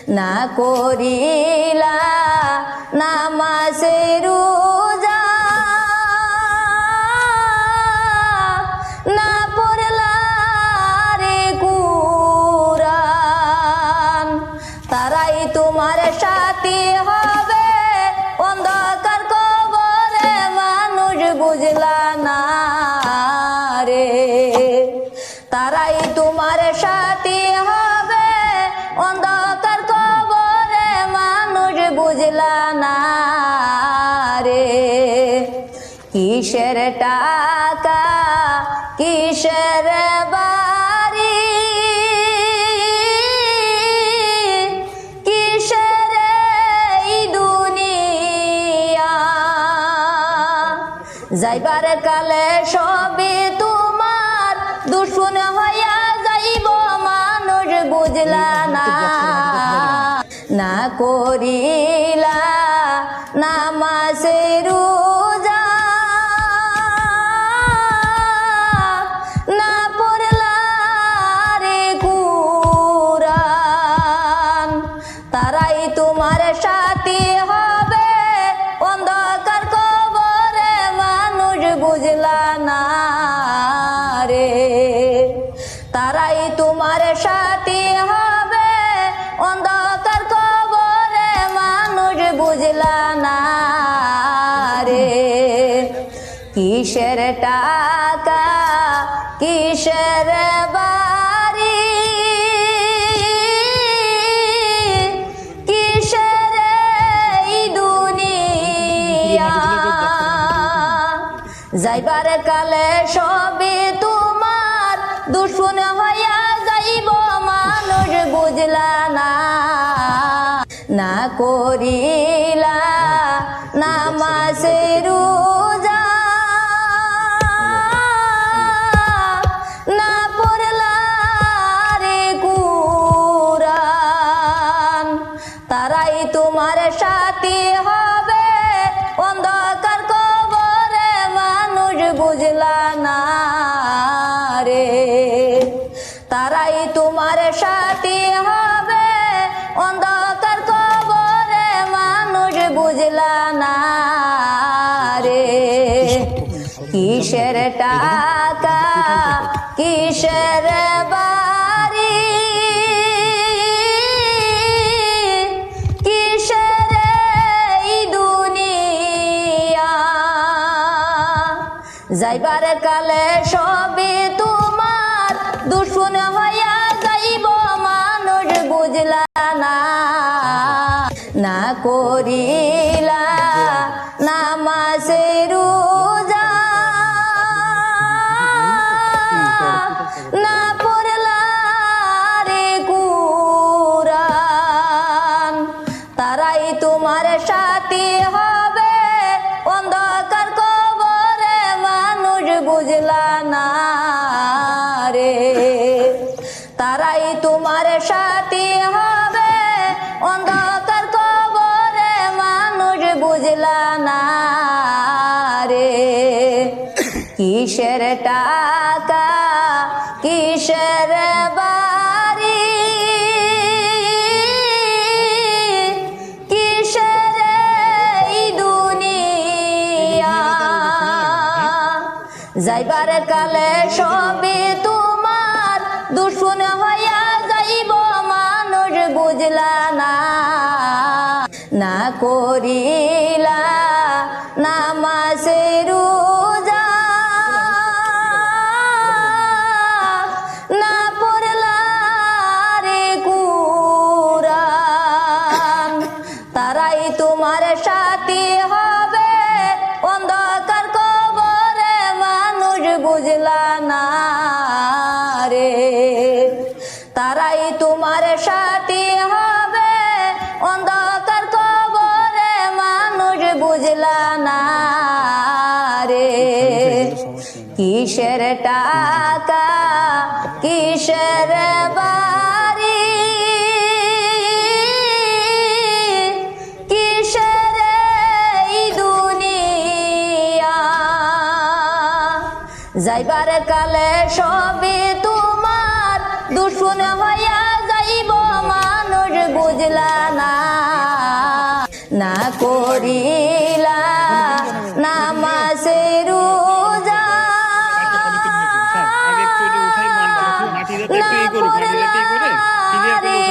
না করিলা নামাজে রোজা না পড়লা রে কুরআন তারাই তোমার সাথী হবে অন্ধকার কবরে মানুষ বুঝলা না রে তারাই তোমার সাথী হবে অন্ধকার কবরে মানুষ বুঝলা না রে কিসের টাকা কিসের বাড়ি কিসের এই দুনিয়া যাইবার কালে সবই তোমার দুশ্মন হইয়া যাইব মানুষ বুঝলা না না করিলা নামাজে রোজা না পড়লা রে কুরআন তারাই তোমার সাথী হবে অন্ধকার কবরে মানুষ বুঝলা না রে তারাই তোমার সাথী হবে অন্ধকার কবরে মানুষ বুঝলা না রে কিসের টাকা কিসের বাড়ি কিসের এই দুনিয়া যাইবার কালে সবই তোমার দুশ্মন হইয়া যাইব মানুষ বুঝলা না না করিলা নামাজে রোজা না পড়লা রে কুরআন তারাই তোমার সাথী হবে অন্ধকার কবরে মানুষ বুঝলা না রে তারাই তোমার সাথী হবে অন্ধকার কবরে মানুষ বুঝলা না রে কিসের টাকা কিসের বাড়ি কিসের এই দুনিয়া যাইবার কালে সবই তোমার দুশ্মন হইয়া যাইব মানুষ বুঝলা না না করিলা নামাজে রোজা না পড়লা রে কুরআন তারাই তোমার সাথী হবে অন্ধকার কবরে মানুষ বুঝলা না রে তারাই তোমার সাথী হবে অন্ধকার কবরে মানুষ বুঝলা না রে কিসের টাকা কিসের বাড়ি কিসের এই দুনিয়া যাইবার কালে সবই তোমার দুশ্মন হইয়া যাইব মানুষ বুঝলা না না করিলা নামাজে রোজা না পড়লা রে কুরআন তারাই তোমার সাথী হবে অন্ধকার কবরে মানুষ বুঝলা না রে তারাই তোমার সাথী হবে অন্ধকার কবরে মানুষ বুঝলা না রে কিসের টাকা কিসের বাড়ি কিসের এই দুনিয়া যাইবার কালে সবই তোমার দুশ্মন হইয়া যাইব মানুষ বুঝ বুঝলা না না করিলা নামাজে রোজা না কোরআনে